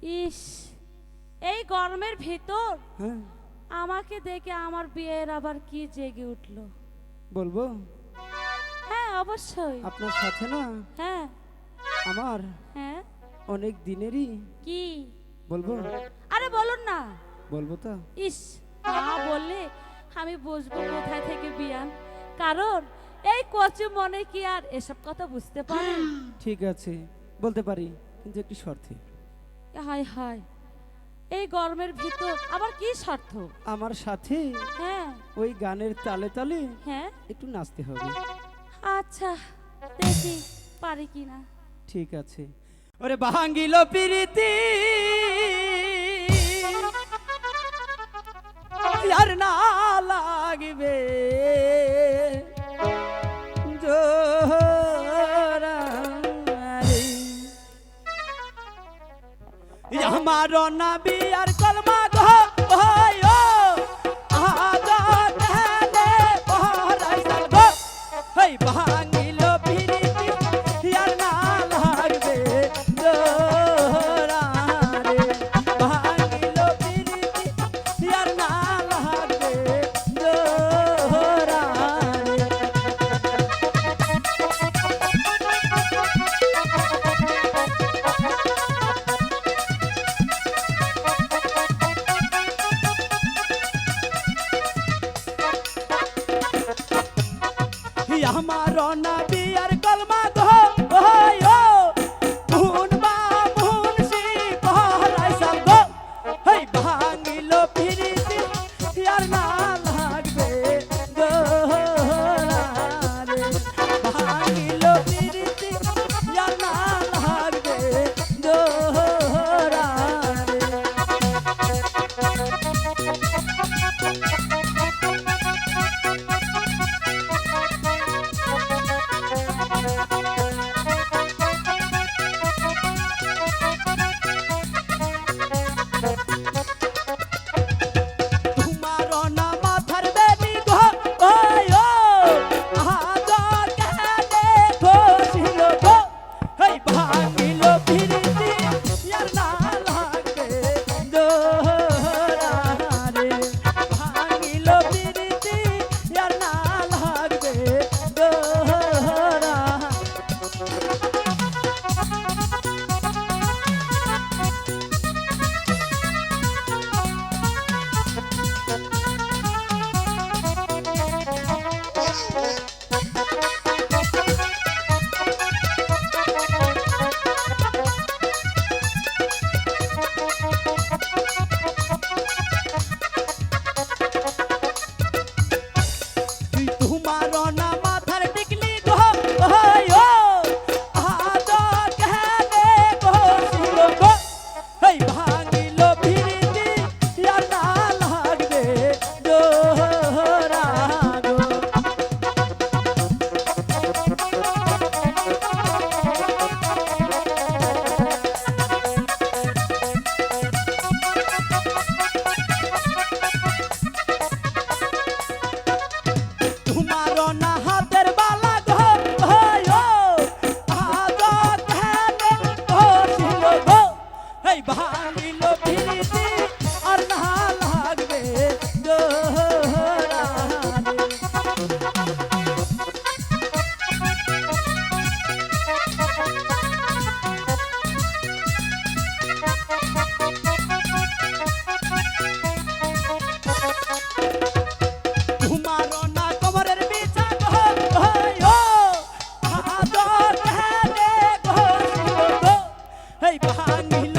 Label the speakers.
Speaker 1: ইস, এই গরমের ভিতর
Speaker 2: হ্যাঁ
Speaker 1: আমাকে দেখে আমার বিয়ের আবার কি জেগে উঠলো।
Speaker 2: বলবো?
Speaker 1: হ্যাঁ অবশ্যই।
Speaker 2: আপনার সাথে না
Speaker 1: হ্যাঁ
Speaker 2: আমার
Speaker 1: হ্যাঁ।
Speaker 2: অনেক দিনেরই।
Speaker 1: কি?
Speaker 2: বলবো?
Speaker 1: আরে বলুন না।
Speaker 2: বলবো তো?
Speaker 1: ইস, না বললে আমি বুঝবো কোথায় থেকে বিয়ান, কারণ এই কচু মনে কি আর এসব কথা বুঝতে পারে?
Speaker 2: ঠিক আছে, বলতে পারি, কিন্তু একটি শর্তে।
Speaker 1: হায় হায়, এই গরমের ভিতর আবার কি স্বার্থ?
Speaker 2: আমার সাথে
Speaker 1: হ্যাঁ
Speaker 2: ওই গানের তালে তালে
Speaker 1: হ্যাঁ।
Speaker 2: একটু নাচতে হবে।
Speaker 1: আচ্ছা, দেখি পারি কিনা।
Speaker 2: ঠিক আছে। ওরে ভাঙ্গিল প্রীতি আর না লাগবে জোরারে। আমার নবী আর কলমা গো হয় আগা দেলে পরাইসাল গো হই ভাঙ্গিল প্রীতি আর না লাগবে জোরারে। ভাঙ্গিল প্রীতি আর না লাগবে জোরারে। আমার নবী আর কলমা গো হয় মুন বা মুনসি পরাইসাল গো হই ভাঙ্গিল প্রীতি আর না লাগবে জোরারে। ভাঙ্গিল প্রীতি আর না লাগবে জোরারে। তোমার না মাথার বেনি গো ওই আগা কেনে খসিল গো এই ভাঙিল প্রীতি আর না লাগবে জোরারে। ভাঙিল প্রীতি আর না লাগবে জোরারে। তোমার না মাথার টিকলি গো হয় আগা কেনে খসিল গো এই ভাঙিল প্রীতি আর না লাগবে জোরারে। তোমার না হাতের বালা গো হয় আগা কেনে খসিল গো এই ভাঙিল প্রীতি আর না লাগবে জোরারে। তোমার না কোমরের বিচা গো হয় আগা কেনে খসিল গো এই ভাঙিল